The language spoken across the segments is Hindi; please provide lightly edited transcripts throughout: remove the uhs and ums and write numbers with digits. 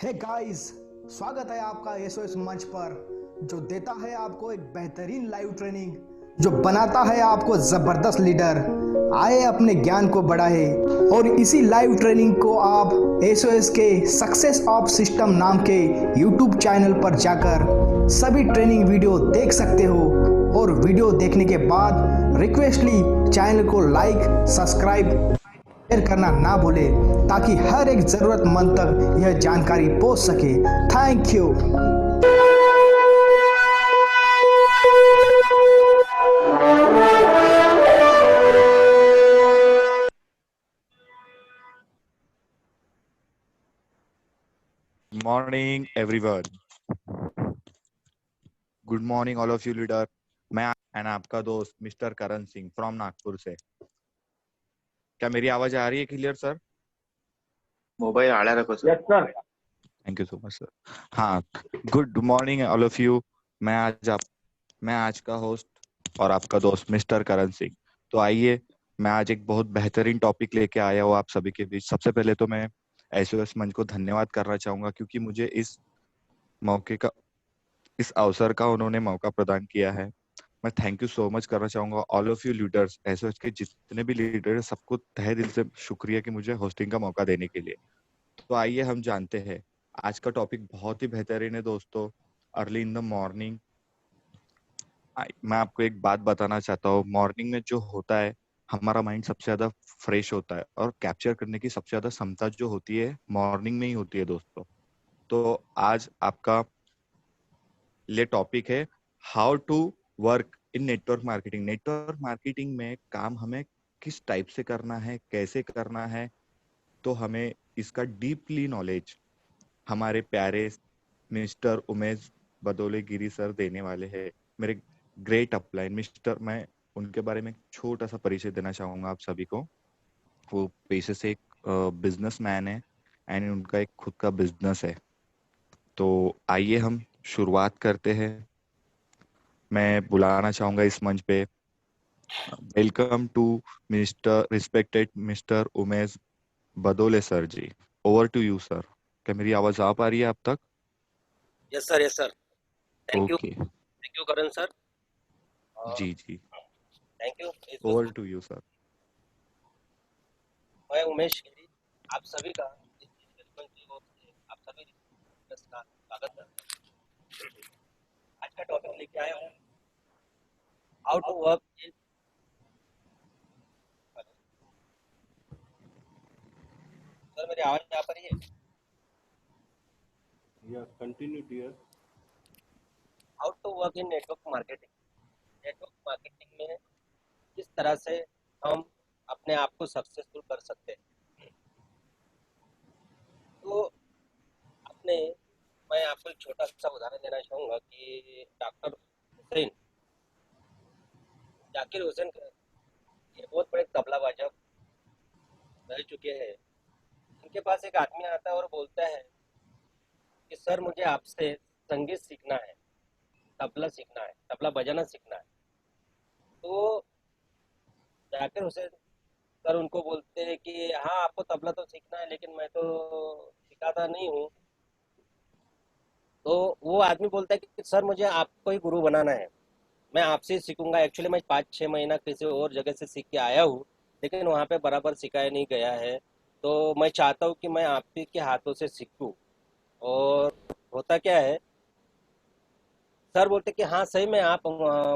हे गाइस, स्वागत है आपका एसओएस मंच पर, जो देता है आपको एक बेहतरीन लाइव ट्रेनिंग, जो बनाता है आपको जबरदस्त लीडर। आए अपने ज्ञान को बढ़ाए और इसी लाइव ट्रेनिंग को आप एसओएस के सक्सेस ऑफ सिस्टम नाम के यूट्यूब चैनल पर जाकर सभी ट्रेनिंग वीडियो देख सकते हो। और वीडियो देखने के बाद रिक्वेस्टली चैनल को लाइक, सब्सक्राइब, शेयर करना ना भूले, ताकि हर एक जरूरतमंद तक यह जानकारी पहुंच सके। Thank you. Morning everyone. Good morning all of you leader. मैं एंड आपका दोस्त मिस्टर करण सिंह फ्रॉम नागपुर से। क्या मेरी आवाज आ रही है क्लियर सर? मोबाइल आड़ा रखो sir. Yes sir. Thank you so much sir. हाँ, good morning all of you. मैं आज का होस्ट और आपका दोस्त मिस्टर करण सिंह। तो आइए, मैं आज एक बहुत बेहतरीन टॉपिक लेके आया हूँ आप सभी के बीच। सबसे पहले तो मैं एसओएस मंच को धन्यवाद करना चाहूंगा, क्योंकि मुझे इस अवसर का उन्होंने मौका प्रदान किया है। मैं थैंक यू सो मच करना चाहूंगा all of you leaders, SOS के जितने भी लीडर हैं, सबको तहे दिल से शुक्रिया कि मुझे होस्टिंग का मौका देने के लिए। तो आइए हम जानते हैं, आज का टॉपिक बहुत ही बेहतरीन है दोस्तों। Early in the morning. मैं आपको एक बात बताना चाहता हूँ, मॉर्निंग में जो होता है, हमारा माइंड सबसे ज्यादा फ्रेश होता है और कैप्चर करने की सबसे ज्यादा क्षमता जो होती है मॉर्निंग में ही होती है दोस्तों। तो आज आपका लिए टॉपिक है how to work in network marketing. Network marketing में काम हमें किस टाइप से करना है, कैसे करना है, तो हमें इसका डीपली नॉलेज हमारे प्यारे मिस्टर उमेश बदोले गिरी सर देने वाले हैं। मेरे ग्रेट अपलाइन मिस्टर, मैं उनके बारे में छोटा सा परिचय देना चाहूंगा आप सभी को। वो पेशे से एक बिजनेस मैन है एंड उनका एक खुद का बिजनेस है। तो आइए हम शुरुआत करते हैं। मैं बुलाना चाहूंगा इस मंच पे, welcome to mister respected mister Umesh Badole sir ji. Over to you sir. क्या मेरी आवाज आ पा रही है आप तक? Yes sir, yes sir. Thank okay, you Karan sir. जी जी, thank you. Over to you sir. मैं उमेश गिरी, आप सभी का इस वेलकम की ओर से आप सभी का स्वागत करता हूं। आज का टॉपिक लेके आया हूं, how to work in. Sir मेरी आवाज यहाँ पर ही है? Yes, continue, dear. How to work in network marketing. Network marketing में किस तरह से हम अपने आप को सक्सेसफुल कर सकते हैं। तो अपने मैं आपको एक छोटा सा उदाहरण देना चाहूँगा कि डॉक्टर हुसैन, जाकिर हुसैन, ये बहुत बड़े तबला वादक रह चुके हैं। इनके पास एक आदमी आता है और बोलता है कि सर मुझे आपसे संगीत सीखना है, तबला सीखना है, तबला बजाना सीखना है। तो जाकिर हुसैन सर उनको बोलते हैं कि हाँ आपको तबला तो सीखना है, लेकिन मैं तो सिखाता नहीं हूँ। तो वो आदमी बोलता है कि सर मुझे आपको ही गुरु बनाना है, मैं आपसे ही सीखूंगा। एक्चुअली मैं 5-6 महीना किसी और जगह से सीख के आया हूँ, लेकिन वहाँ पे बराबर सिखाया नहीं गया है। तो मैं चाहता हूँ कि मैं आप ही के हाथों से सीखूं। और होता क्या है, सर बोलते कि हाँ सही में आप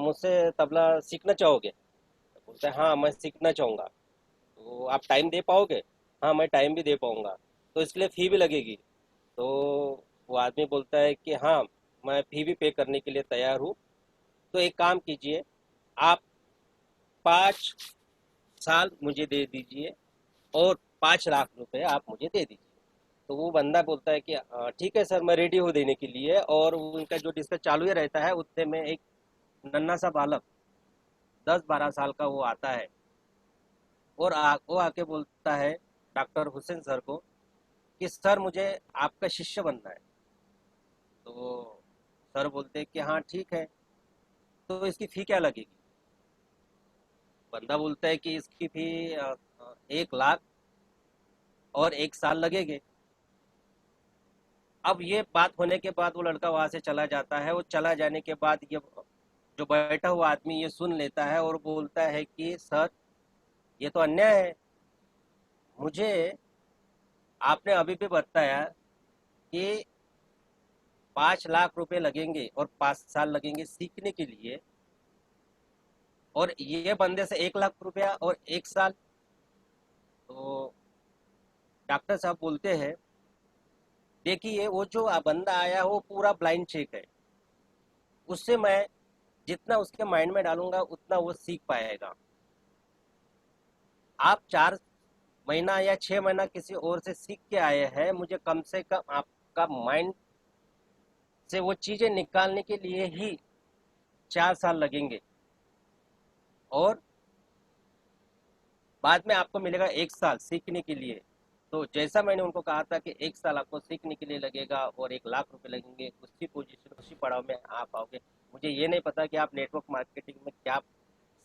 मुझसे तबला सीखना चाहोगे? तो बोलते हैं हाँ मैं सीखना चाहूँगा। तो आप टाइम दे पाओगे? हाँ मैं टाइम भी दे पाऊँगा। तो इसके लिए फ़ी भी लगेगी? तो वो आदमी बोलता है कि हाँ मैं फ़ी भी पे करने के लिए तैयार हूँ। तो एक काम कीजिए, आप 5 साल मुझे दे दीजिए और 5 लाख रुपए आप मुझे दे दीजिए। तो वो बंदा बोलता है कि ठीक है सर मैं रेडी हूँ देने के लिए। और उनका जो डिस्कस चालू ही रहता है, उतने में एक नन्हा सा बालक 10-12 साल का वो आता है और वो आके बोलता है डॉक्टर हुसैन सर को कि सर मुझे आपका शिष्य बनना है। तो सर बोलते हैं कि हाँ ठीक है, तो इसकी फ़ी क्या लगेगी? बंदा बोलता है कि इसकी फ़ी 1 लाख और 1 साल लगेंगे। अब ये बात होने के बाद वो लड़का वहां से चला जाता है, वो चला जाने के बाद ये जो बैठा हुआ आदमी ये सुन लेता है और बोलता है कि सर ये तो अन्याय है, मुझे आपने अभी भी बताया कि 5 लाख रुपए लगेंगे और 5 साल लगेंगे सीखने के लिए, और ये बंदे से 1 लाख रुपया और 1 साल। तो डॉक्टर साहब बोलते हैं देखिए वो जो बंदा आया वो पूरा ब्लाइंड चेक है, उससे मैं जितना उसके माइंड में डालूंगा उतना वो सीख पाएगा। आप 4 महीना या 6 महीना किसी और से सीख के आए हैं, मुझे कम से कम आपका माइंड से वो चीजें निकालने के लिए ही 4 साल लगेंगे, और बाद में आपको मिलेगा 1 साल सीखने के लिए। तो जैसा मैंने उनको कहा था कि 1 साल आपको सीखने के लिए लगेगा और 1 लाख रुपए लगेंगे, उसी पोजीशन उसी पड़ाव में आप आओगे। मुझे ये नहीं पता कि आप नेटवर्क मार्केटिंग में क्या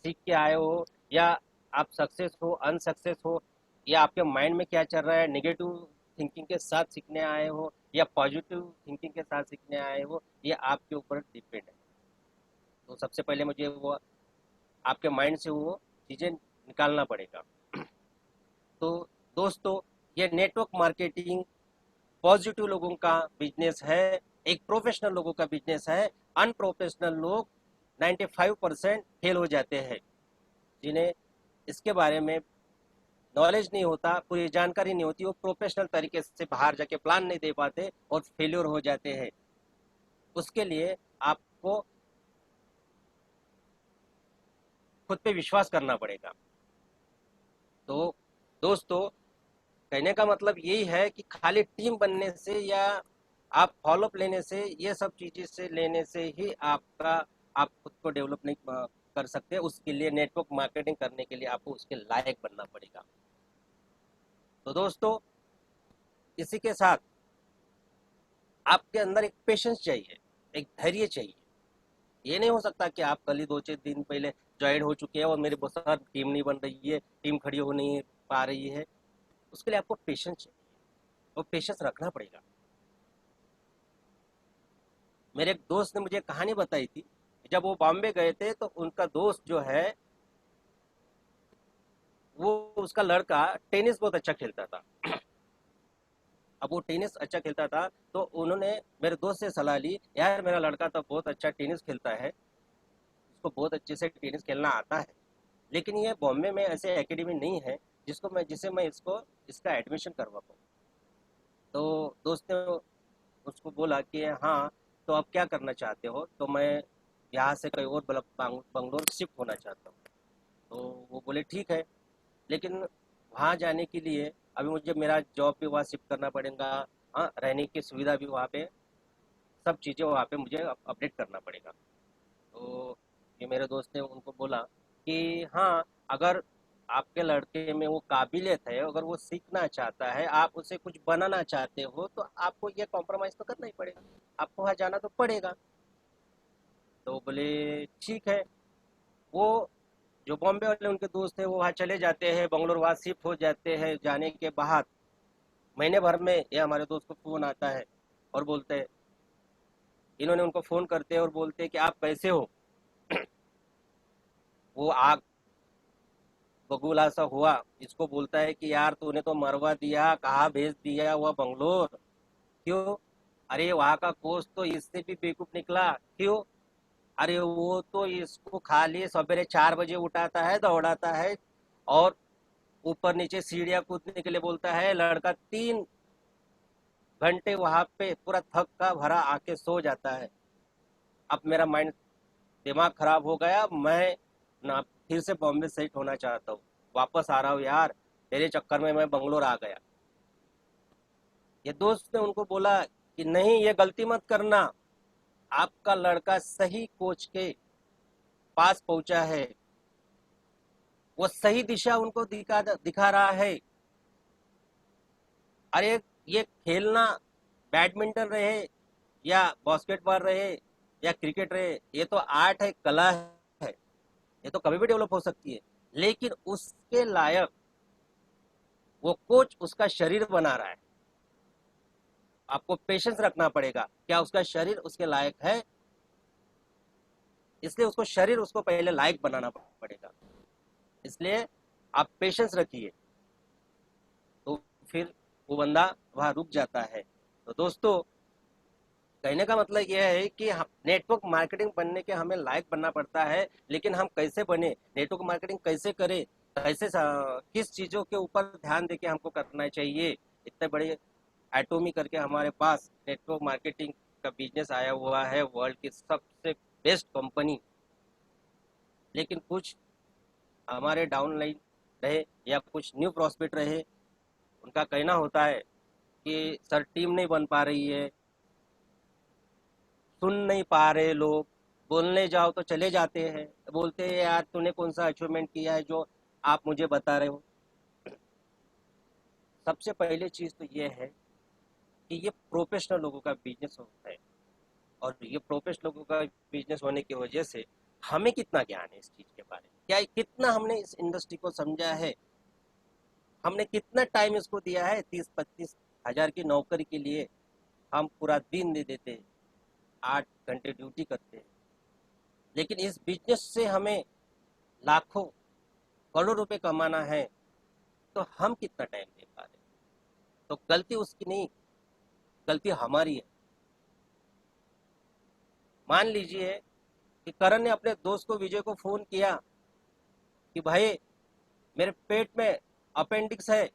सीख के आए हो, या आप सक्सेस हो अनसक्सेस हो, या आपके माइंड में क्या चल रहा है, नेगेटिव थिंकिंग के साथ सीखने आए हो या पॉजिटिव थिंकिंग के साथ सीखने आए हो, ये आपके ऊपर डिपेंड है। तो सबसे पहले मुझे वो आपके माइंड से वो चीज़ें निकालना पड़ेगा। तो दोस्तों, ये नेटवर्क मार्केटिंग पॉजिटिव लोगों का बिजनेस है, एक प्रोफेशनल लोगों का बिजनेस है। अनप्रोफेशनल लोग 95% फेल हो जाते हैं, जिन्हें इसके बारे में नॉलेज नहीं होता, पूरी जानकारी नहीं होती, वो प्रोफेशनल तरीके से बाहर जाके प्लान नहीं दे पाते और फेल्योर हो जाते हैं। उसके लिए आपको खुद पे विश्वास करना पड़ेगा। तो दोस्तों, कहने का मतलब यही है कि खाली टीम बनने से या आप फॉलोअप लेने से, ये सब चीज़ें से लेने से ही आप खुद को डेवलप नहीं कर सकते। उसके लिए नेटवर्क मार्केटिंग करने के लिए आपको उसके लायक बनना पड़ेगा। तो दोस्तों, इसी के साथ आपके अंदर एक पेशेंस चाहिए, एक धैर्य चाहिए। ये नहीं हो सकता कि आप कल ही 2-4 दिन पहले ज्वाइन हो चुके हैं और मेरे बहुत सारी टीम नहीं बन रही है, टीम खड़ी हो नहीं पा रही है। उसके लिए आपको पेशेंस चाहिए, और पेशेंस रखना पड़ेगा। मेरे एक दोस्त ने मुझे कहानी बताई थी, जब वो बॉम्बे गए थे तो उनका दोस्त जो है वो उसका लड़का टेनिस बहुत अच्छा खेलता था। अब वो टेनिस अच्छा खेलता था तो उन्होंने मेरे दोस्त से सलाह ली, यार मेरा लड़का तो बहुत अच्छा टेनिस खेलता है, उसको बहुत अच्छे से टेनिस खेलना आता है, लेकिन ये बॉम्बे में ऐसे एकेडमी नहीं है जिसे मैं इसका एडमिशन करवा पाऊँ। तो दोस्त ने उसको बोला कि हाँ, तो अब क्या करना चाहते हो? तो मैं यहाँ से कहीं और बंगलोर शिफ्ट होना चाहता हूँ। तो वो बोले ठीक है, लेकिन वहाँ जाने के लिए अभी मुझे मेरा जॉब भी वहाँ शिफ्ट करना पड़ेगा, हाँ, रहने की सुविधा भी वहाँ पे, सब चीज़ें वहाँ पे मुझे अपडेट करना पड़ेगा। तो ये मेरे दोस्त ने उनको बोला कि हाँ, अगर आपके लड़के में वो काबिलियत है, अगर वो सीखना चाहता है, आप उसे कुछ बनाना चाहते हो, तो आपको ये कॉम्प्रोमाइज़ तो करना ही पड़ेगा, आपको वहाँ जाना तो पड़ेगा। तो बोले ठीक है। वो जो बॉम्बे वाले उनके दोस्त थे वो वहाँ चले जाते हैं, बंगलोर वहाँ शिफ्ट हो जाते हैं। जाने के बाद महीने भर में ये हमारे दोस्त को फ़ोन आता है और बोलते हैं, इन्होंने उनको फ़ोन करते हैं और बोलते हैं कि आप कैसे हो? वो आग बबूला सा हुआ, इसको बोलता है कि यार तूने तो मरवा दिया, कहाँ भेज दिया हुआ बंगलोर, क्यों? अरे वहाँ का कोच तो इससे भी बेवकूफ़ निकला, क्यों? अरे वो तो इसको खाली सवेरे 4 बजे उठाता है, दौड़ाता है और ऊपर नीचे सीढ़ियाँ कूदने के लिए बोलता है। लड़का 3 घंटे वहाँ पे पूरा थक का भरा आके सो जाता है। अब मेरा माइंड दिमाग खराब हो गया, मैं ना फिर से बॉम्बे सेट होना चाहता हूँ, वापस आ रहा हूँ यार, तेरे चक्कर में मैं बंगलोर आ गया। ये दोस्त ने उनको बोला कि नहीं, ये गलती मत करना, आपका लड़का सही कोच के पास पहुंचा है, वो सही दिशा उनको दिखा रहा है। अरे ये खेलना, बैडमिंटन रहे या बास्केटबॉल रहे या क्रिकेट रहे, ये तो आर्ट है, कला है, ये तो कभी भी डेवलप हो सकती है, लेकिन उसके लायक वो कोच उसका शरीर बना रहा है। आपको पेशेंस रखना पड़ेगा, क्या उसका शरीर उसके लायक है, इसलिए उसको शरीर उसको पहले लायक बनाना पड़ेगा, इसलिए आप पेशेंस रखिए, तो फिर वो बंदा वहां रुक जाता है। तो दोस्तों, कहने का मतलब यह है कि नेटवर्क मार्केटिंग बनने के हमें लायक बनना पड़ता है, लेकिन हम कैसे बने, नेटवर्क मार्केटिंग कैसे करें, कैसे किस चीज़ों के ऊपर ध्यान देके हमको करना चाहिए। इतने बड़े एटोमी करके हमारे पास नेटवर्क मार्केटिंग का बिजनेस आया हुआ है, वर्ल्ड की सबसे बेस्ट कंपनी, लेकिन कुछ हमारे डाउनलाइन रहे या कुछ न्यू प्रॉस्पेक्ट रहे, उनका कहना होता है कि सर टीम नहीं बन पा रही है, सुन नहीं पा रहे लोग, बोलने जाओ तो चले जाते हैं, बोलते हैं यार तूने कौन सा अचीवमेंट किया है जो आप मुझे बता रहे हो। सबसे पहले चीज़ तो ये है कि ये प्रोफेशनल लोगों का बिजनेस होता है, और ये प्रोफेशनल लोगों का बिजनेस होने की वजह से हमें कितना ज्ञान है इस चीज़ के बारे में, क्या कितना हमने इस इंडस्ट्री को समझा है, हमने कितना टाइम इसको दिया है। 30-35 हज़ार की नौकरी के लिए हम पूरा दिन दे देते हैं, 8 घंटे ड्यूटी करते हैं, लेकिन इस बिजनेस से हमें लाखों करोड़ों रुपए कमाना है, तो हम कितना टाइम दे पा रहे हैं। तो गलती उसकी नहीं, गलती हमारी है। मान लीजिए कि करण ने अपने दोस्त को, विजय को फोन किया कि भाई मेरे पेट में अपेंडिक्स है,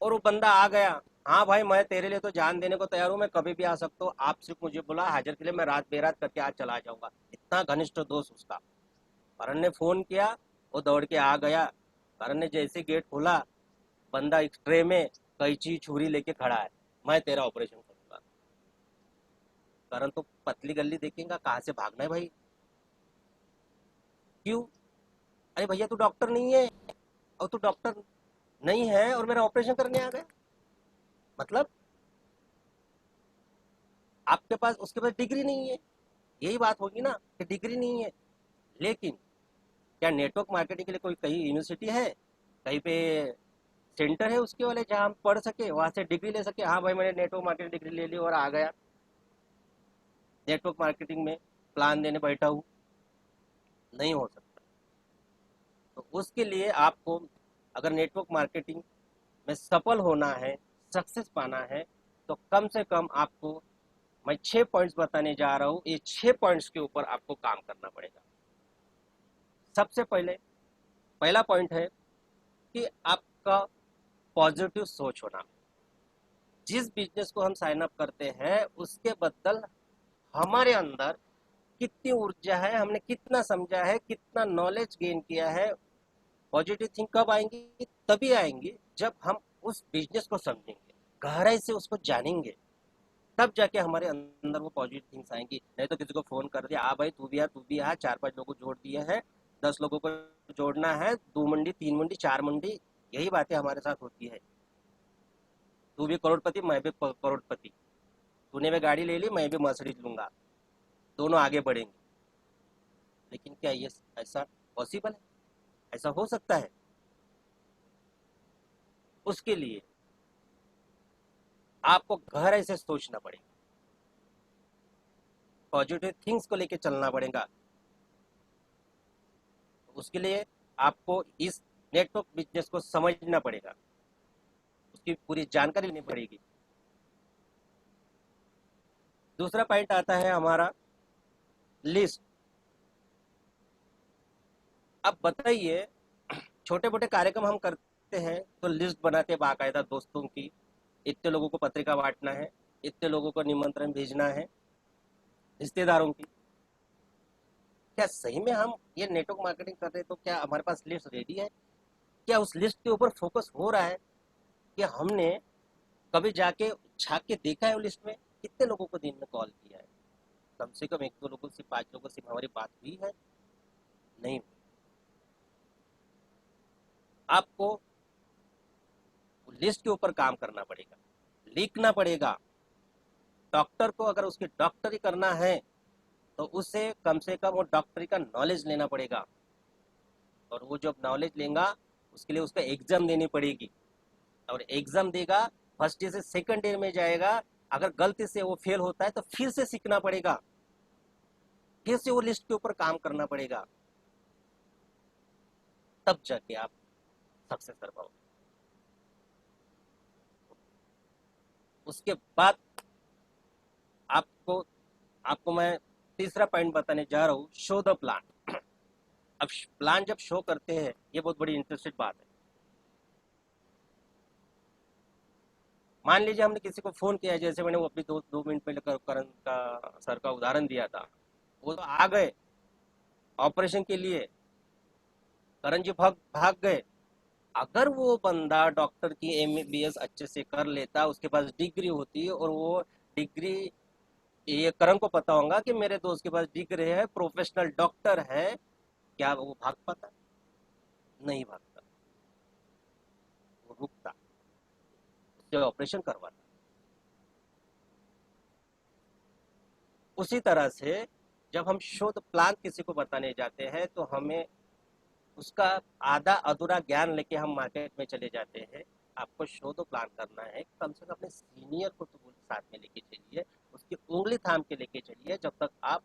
और वो बंदा आ गया, हाँ भाई मैं तेरे लिए तो जान देने को तैयार हूँ, मैं कभी भी आ सकता हूँ, आप सिर्फ मुझे बुला, हाजिर के लिए मैं रात बेरात करके आज चला जाऊंगा। इतना घनिष्ठ दोस्त उसका। करण ने फोन किया, वो दौड़ के आ गया। करण ने जैसे गेट खोला, बंदा एक ट्रे में कैंची छुरी लेके खड़ा है, मैं तेरा ऑपरेशन करूंगा। करण तो पतली गली देखेगा, कहाँ से भागना है भाई, क्यों, अरे भैया तू डॉक्टर नहीं है, और तू डॉक्टर नहीं है और मेरा ऑपरेशन करने आ गया, मतलब आपके पास, उसके पास डिग्री नहीं है, यही बात होगी ना कि डिग्री नहीं है। लेकिन क्या नेटवर्क मार्केटिंग के लिए कोई कहीं यूनिवर्सिटी है, कहीं पे सेंटर है उसके वाले जहाँ हम पढ़ सके, वहां से डिग्री ले सके, हाँ भाई मैंने नेटवर्क मार्केटिंग डिग्री ले ली और आ गया नेटवर्क मार्केटिंग में प्लान देने बैठा हूँ, नहीं हो सकता। तो उसके लिए आपको अगर नेटवर्क मार्केटिंग में सफल होना है, सक्सेस पाना है, तो कम से कम आपको, मैं 6 पॉइंट्स बताने जा रहा हूँ, ये 6 पॉइंट्स के ऊपर आपको काम करना पड़ेगा। सबसे पहला पॉइंट है कि आपका पॉजिटिव सोच होना। जिस बिजनेस को हम साइन अप करते हैं उसके बदल हमारे अंदर कितनी ऊर्जा है, हमने कितना समझा है, कितना नॉलेज गेन किया है। पॉजिटिव थिंक कब आएंगी, तभी आएंगी जब हम उस बिजनेस को समझेंगे, गहराई से उसको जानेंगे, तब जाके हमारे अंदर वो पॉजिटिव थिंग्स आएंगी। नहीं तो किसी को फोन कर दिया, आ भाई तू भी आ, तू भी आ, 4-5 लोगों को जोड़ दिए हैं, 10 लोगों को जोड़ना है, 2 मंडी 3 मंडी 4 मंडी, यही बातें हमारे साथ होती है। तू भी करोड़पति, मैं भी करोड़पति, तूने भी गाड़ी ले ली, मैं भी मर्सिडीज लूंगा, दोनों आगे बढ़ेंगे। लेकिन क्या ये ऐसा पॉसिबल है, ऐसा हो सकता है? उसके लिए आपको गहराई से सोचना पड़ेगा, पॉजिटिव थिंग्स को लेके चलना पड़ेगा। उसके लिए आपको इस नेटवर्क बिजनेस को समझना पड़ेगा, उसकी पूरी जानकारी लेनी पड़ेगी। दूसरा पॉइंट आता है हमारा लिस्ट। अब बताइए, छोटे मोटे कार्यक्रम हम करते हैं तो लिस्ट बनाते बाकायदा दोस्तों की, इतने लोगों को पत्रिका बांटना है, इतने लोगों को निमंत्रण भेजना है, रिश्तेदारों की। क्या सही में हम ये नेटवर्क मार्केटिंग कर रहे हैं तो क्या हमारे पास लिस्ट रेडी है? क्या उस लिस्ट के ऊपर फोकस हो रहा है कि हमने कभी जाके झांक के देखा है? वो लिस्ट में कितने लोगों को दिन में कॉल किया है? कम से कम 1-2 लोगों से, 5 लोगों से हमारी बात हुई है? नहीं। आपको लिस्ट के ऊपर काम करना पड़ेगा, लिखना पड़ेगा। डॉक्टर को अगर उसकी डॉक्टरी करना है तो उससे कम से कम वो डॉक्टरी का नॉलेज लेना पड़ेगा, और वो जब नॉलेज लेगा उसके लिए उसका एग्जाम देनी पड़ेगी, और एग्जाम देगा फर्स्ट ईयर से सेकंड ईयर में जाएगा, अगर गलती से वो फेल होता है तो फिर से सीखना पड़ेगा, फिर से वो लिस्ट के ऊपर काम करना पड़ेगा, तब जाके आप सक्सेस कर पाओगे। उसके बाद आपको आपको मैं तीसरा पॉइंट बताने जा रहा हूँ, शो द प्लान। अब प्लान जब शो करते हैं, ये बहुत बड़ी इंटरेस्टेड बात है। मान लीजिए हमने किसी को फोन किया, जैसे मैंने वो अभी 2 मिनट पहले करण का सर का उदाहरण दिया था, वो तो आ गए ऑपरेशन के लिए, करण जी भाग भाग गए। अगर वो बंदा डॉक्टर की एमबीबीएस अच्छे से कर लेता, उसके पास डिग्री होती, और वो डिग्री, ये करण को पता होगा कि मेरे दोस्त के पास डिग्री है, प्रोफेशनल डॉक्टर है, क्या वो भाग पाता? नहीं भागता, वो रुकता, उससे ऑपरेशन करवाता। उसी तरह से जब हम शोध प्लान किसी को बताने जाते हैं, तो हमें उसका आधा अधूरा ज्ञान लेके हम मार्केट में चले जाते हैं। आपको शोध प्लान करना है, कम से कम अपने सीनियर को तो साथ में लेके चलिए, उसकी उंगली थाम के लेके चलिए। जब तक आप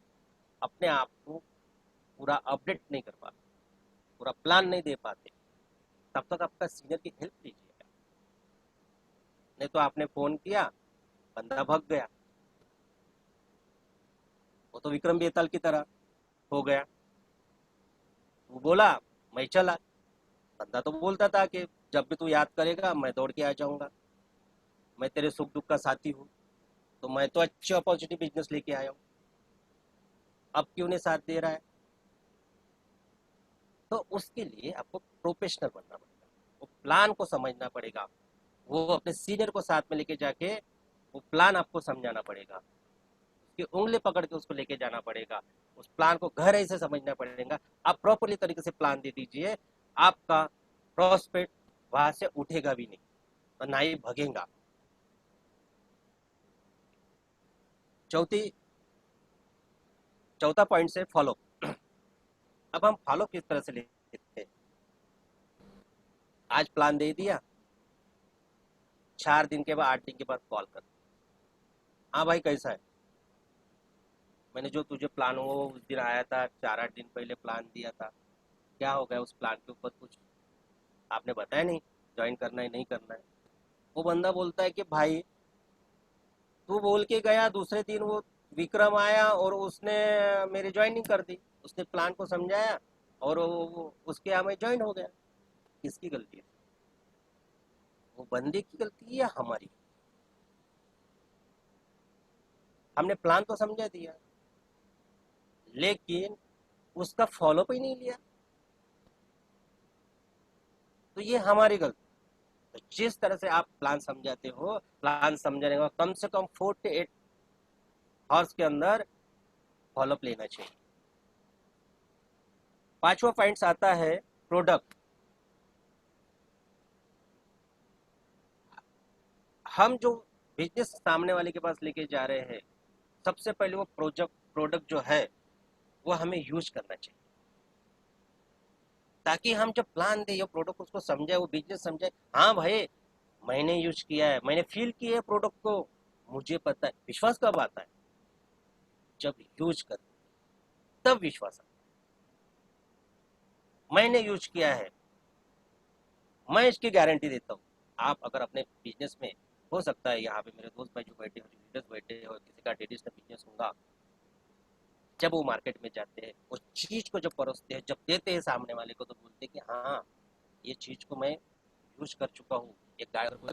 अपने आप को पूरा अपडेट नहीं कर पाते, पूरा प्लान नहीं दे पाते, तब तक आपका सीनियर की हेल्प लीजिएगा। नहीं तो आपने फोन किया, बंदा भाग गया, वो तो विक्रम बेताल की तरह हो गया। तू बोला, मैं चला। बंदा तो बोलता था कि जब भी तू याद करेगा मैं दौड़ के आ जाऊंगा, मैं तेरे सुख दुख का साथी हूँ। तो मैं तो अच्छी अपॉर्चुनिटी बिजनेस लेके आया हूँ, अब क्यों नहीं साथ दे रहा है? तो उसके लिए आपको प्रोफेशनल बनना पड़ेगा, वो प्लान को समझना पड़ेगा, वो अपने सीनियर को साथ में लेके जाके वो प्लान आपको समझाना पड़ेगा, उसकी उंगली पकड़ के उसको लेके जाना पड़ेगा, उस प्लान को गहराई से समझना पड़ेगा। आप प्रॉपरली तरीके से प्लान दे दीजिए, आपका प्रॉस्पेक्ट वहां से उठेगा भी नहीं और ना ही भगेगा। चौथी चौथा पॉइंट से फॉलो। अब हम फॉलो किस तरह से लेते हैं? आज प्लान दे दिया, 4 दिन के बाद 8 दिन के बाद कॉल कर, हाँ भाई कैसा है? मैंने जो तुझे प्लान हुआ उस दिन आया था, 4-8 दिन पहले प्लान दिया था, क्या हो गया उस प्लान के ऊपर? कुछ आपने बताया नहीं, ज्वाइन करना है नहीं करना है। वो बंदा बोलता है कि भाई तू बोल के गया, दूसरे दिन वो विक्रम आया और उसने मेरी ज्वाइनिंग कर दी, उसने प्लान को समझाया और उसके यहाँ मैं ज्वाइन हो गया। किसकी गलती है? वो बंदे की गलती है या हमारी? हमने प्लान तो समझा दिया, लेकिन उसका फॉलोअप ही नहीं लिया, तो ये हमारी गलती। तो जिस तरह से आप प्लान समझाते हो, प्लान समझाने का कम से कम 48 आवर्स के अंदर फॉलोअप लेना चाहिए। पांचवा पॉइंट आता है प्रोडक्ट। हम जो बिजनेस सामने वाले के पास लेके जा रहे हैं, सबसे पहले वो प्रोडक्ट जो है वो हमें यूज करना चाहिए, ताकि हम जब प्लान दे, ये प्रोडक्ट उसको समझाए, वो बिजनेस समझाए, हाँ भाई मैंने यूज किया है, मैंने फील किया है प्रोडक्ट को, मुझे पता है। विश्वास कब आता है? जब यूज कर, तब विश्वास आता है। मैंने यूज किया है, मैं इसकी गारंटी देता हूँ। आप अगर अपने बिजनेस में, हो सकता है यहाँ पे मेरे दोस्त भाई जो बैठे हो, जो लीडर्स बैठे हो, किसी का ट्रेडिशनल बिजनेस होगा, जब वो मार्केट में जाते हैं, उस चीज को जब परोसते हैं, जब देते हैं सामने वाले को, तो बोलते हैं कि हाँ ये चीज को मैं यूज कर चुका हूँ। एक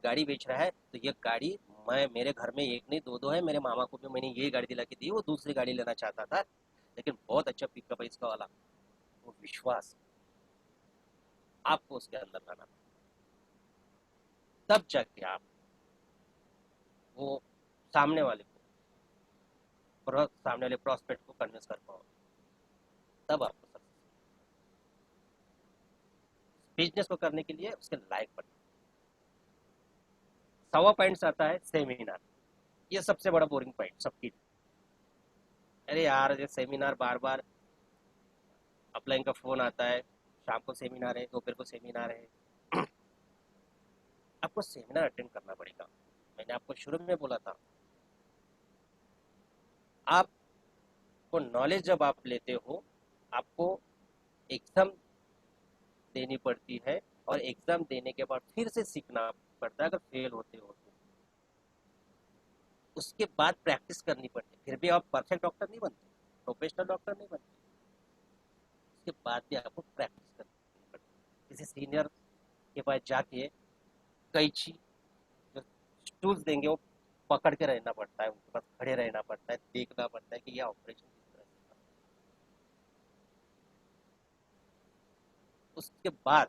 गाड़ी बेच रहा है, तो ये गाड़ी मैं, मेरे घर में एक नहीं दो दो है, मेरे मामा को भी मैंने ये गाड़ी दिला के दी, वो दूसरी गाड़ी लेना चाहता था, लेकिन बहुत अच्छा पिकअप है इसका वाला। वो विश्वास आपको उसके अंदर लाना, तब जाके आप वो सामने वाले को, सामने वाले प्रोस्पेक्ट को कन्विंस कर पाओ, तब आपको सक्सेस। बिजनेस को करने के लिए उसके लायक बनना। सवा पॉइंट आता है सेमिनार। ये सबसे बड़ा बोरिंग पॉइंट सबकी। अरे यार ये सेमिनार बार बार, अपलाइन का फोन आता है, शाम को सेमिनार है, दोपहर को सेमिनार है। अब आपको सेमिनार अटेंड करना पड़ेगा। मैंने आपको शुरू में बोला था, आपको नॉलेज जब आप लेते हो, आपको एग्जाम देनी पड़ती है, और एग्जाम देने के बाद फिर से सीखना पड़ता है। अगर फेल होते हो तो उसके बाद प्रैक्टिस करनी पड़ती है। फिर भी आप परफेक्ट डॉक्टर नहीं बनते, प्रोफेशनल डॉक्टर नहीं बनते, उसके बाद भी आपको प्रैक्टिस करनी पड़ती है। किसी सीनियर के पास जाके कैंची जो टूल्स देंगे वो पकड़ के रहना पड़ता है, उनके पास खड़े रहना पड़ता है, देखना पड़ता है कि यह ऑपरेशन किस तरह से करना है। उसके बाद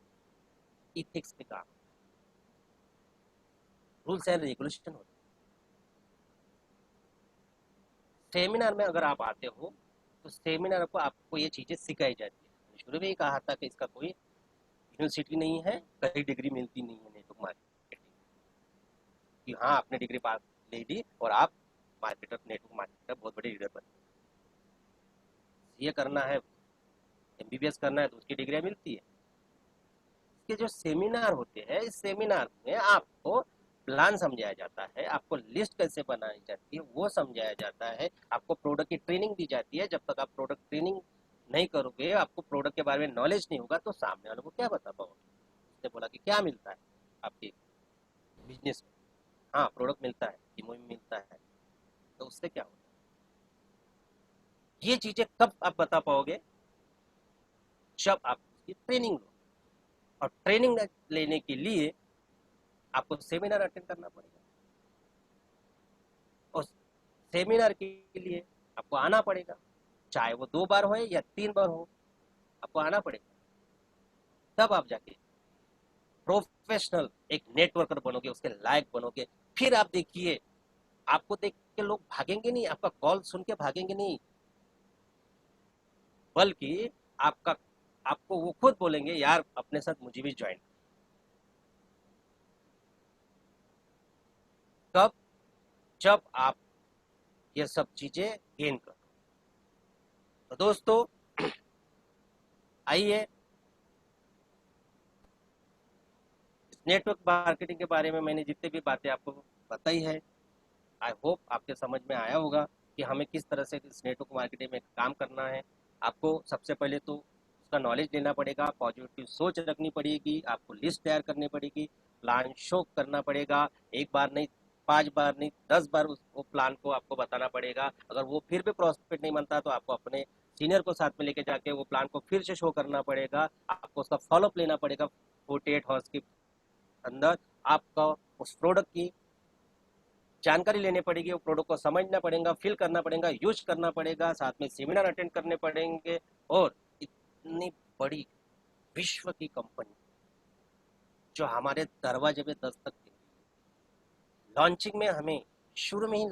इथिक्स पे काम, रूल्स एंड रेगुलेशन होते हैं। सेमिनार में अगर आप आते हो तो सेमिनार को आपको ये चीजें सिखाई जाती है। मैंने शुरू में ही कहा था कि इसका कोई यूनिवर्सिटी नहीं है, कहीं डिग्री मिलती नहीं है नेटवर्क मार्केटिंग कि हाँ आपने डिग्री पास ले ली और आप मार्केटर, नेटवर्क मार्केटर बहुत बड़े लीडर बन गए। ये करना है, एमबीबीएस करना है तो उसकी डिग्रियां मिलती है। इसके जो सेमिनार होते हैं, इस सेमिनार में आपको प्लान समझाया जाता है, आपको लिस्ट कैसे बनाई जाती है वो समझाया जाता है, आपको प्रोडक्ट की ट्रेनिंग दी जाती है। जब तक आप प्रोडक्ट ट्रेनिंग नहीं करोगे, आपको प्रोडक्ट के बारे में नॉलेज नहीं होगा, तो सामने वालों को क्या बता पाओगे। उसने बोला कि क्या मिलता है आपके बिजनेस में, हाँ प्रोडक्ट मिलता है, ईमो मिलता है, तो उससे क्या होता है। ये चीजें कब आप बता पाओगे, जब आप उसकी ट्रेनिंग लो। और ट्रेनिंग लेने के लिए आपको सेमिनार अटेंड करना पड़ेगा, और सेमिनार के लिए आपको आना पड़ेगा, चाहे वो 2 बार हो या 3 बार हो, आपको आना पड़ेगा। तब आप जाके प्रोफेशनल एक नेटवर्कर बनोगे, उसके लायक बनोगे। फिर आप देखिए, आपको देख के लोग भागेंगे नहीं, आपका कॉल सुन के भागेंगे नहीं, बल्कि आपका आपको वो खुद बोलेंगे यार अपने साथ मुझे भी ज्वाइन। कब, जब आप ये सब चीजें गेन करो। तो दोस्तों आइए, इस नेटवर्क मार्केटिंग के बारे में मैंने जितनी भी बातें आपको बताई है, आई होप आपके समझ में आया होगा कि हमें किस तरह से इस नेटवर्क मार्केटिंग में काम करना है। आपको सबसे पहले तो उसका नॉलेज लेना पड़ेगा, पॉजिटिव सोच रखनी पड़ेगी, आपको लिस्ट तैयार करनी पड़ेगी, प्लान शो करना पड़ेगा। एक बार नहीं, 5 बार नहीं, 10 बार वो प्लान को आपको बताना पड़ेगा। अगर वो फिर भी प्रॉस्पेक्ट नहीं बनता तो आपको अपने सीनियर को साथ में लेके जाके वो प्लान को फिर से शो करना पड़ेगा। आपको उसका फॉलोअप लेना पड़ेगा 48 आवर्स के अंदर। आपका उस प्रोडक्ट की जानकारी लेनी पड़ेगी, वो प्रोडक्ट को समझना पड़ेगा, फील करना पड़ेगा, यूज करना पड़ेगा, साथ में सेमिनार अटेंड करने पड़ेंगे। और इतनी बड़ी विश्व की कंपनी जो हमारे दरवाजे पे दस्तक दे, लॉन्चिंग में हमें, शुरू में ही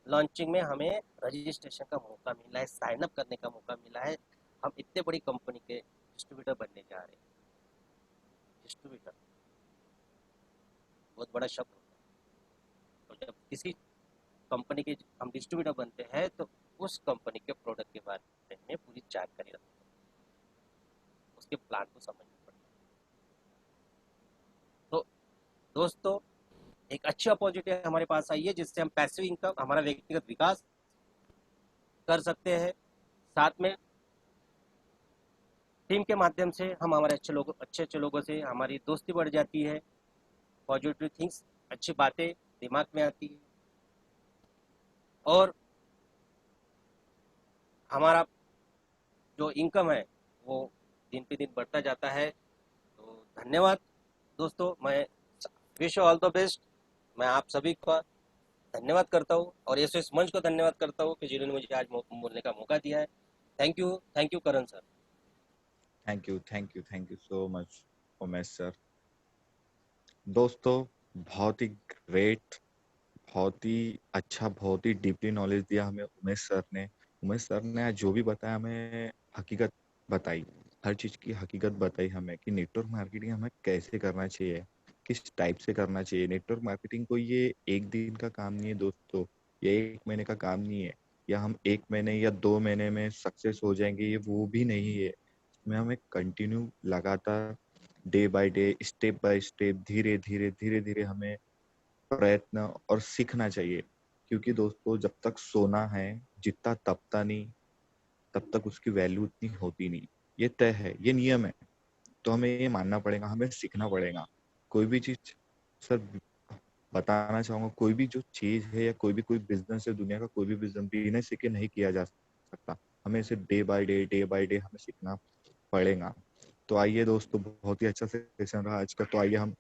लॉन्चिंग में हमें रजिस्ट्रेशन का मौका मिला है, साइन अप करने का मौका मिला है। हम इतने बड़ी कंपनी के डिस्ट्रीब्यूटर बनने जा रहे हैं। डिस्ट्रीब्यूटर बहुत बड़ा शब्द होता है, और जब किसी कंपनी के हम डिस्ट्रीब्यूटर बनते हैं तो उस कंपनी के प्रोडक्ट के बारे में पूरी जानकारी रखनी पड़ती है, उसके प्लान को समझना पड़ता है। तो दोस्तों एक अच्छी अपॉर्चुनिटी हमारे पास आई है, जिससे हम पैसिव इनकम, हमारा व्यक्तिगत विकास कर सकते हैं। साथ में टीम के माध्यम से हम हमारे अच्छे लोगों से हमारी दोस्ती बढ़ जाती है, पॉजिटिव थिंग्स, अच्छी बातें दिमाग में आती है, और हमारा जो इनकम है वो दिन पे दिन बढ़ता जाता है। तो धन्यवाद दोस्तों, मैं विश ऑल द बेस्ट। मैं आप सभी का धन्यवाद करता हूँ, और एसओएस मंच को धन्यवाद करता हूँ कि जिन्होंने मुझे आज बोलने का मौका दिया है। Thank you Karan sir. Thank you so much Umesh sir. दोस्तों बहुत ही ग्रेट, बहुत ही अच्छा, बहुत ही डीपली नॉलेज दिया हमें उमेश सर ने। उमेश सर ने आज जो भी बताया हमें हकीकत बताई, हर चीज की हकीकत बताई हमें कि नेटवर्क मार्केटिंग हमें कैसे करना चाहिए, किस टाइप से करना चाहिए। नेटवर्क मार्केटिंग को ये एक दिन का काम नहीं है दोस्तों, ये 1 महीने का काम नहीं है, या हम 1 महीने या 2 महीने में सक्सेस हो जाएंगे, ये वो भी नहीं है। इसमें हमें कंटिन्यू लगातार day by day, step by step, धीरे धीरे धीरे धीरे हमें प्रयत्न और सीखना चाहिए। क्योंकि दोस्तों जब तक सोना है, जितना तपता नहीं तब तक उसकी वैल्यू उतनी होती नहीं। ये तय है, ये नियम है। तो हमें ये मानना पड़ेगा, हमें सीखना पड़ेगा। कोई भी चीज सर बताना चाहूंगा, कोई भी जो चीज है या कोई बिजनेस है, दुनिया का कोई भी बिजनेस बिना सीखे नहीं किया जा सकता। हमें इसे डे बाय डे हमें सीखना पड़ेगा। तो आइए दोस्तों, बहुत ही अच्छा सेशन रहा आज का। तो आइए हम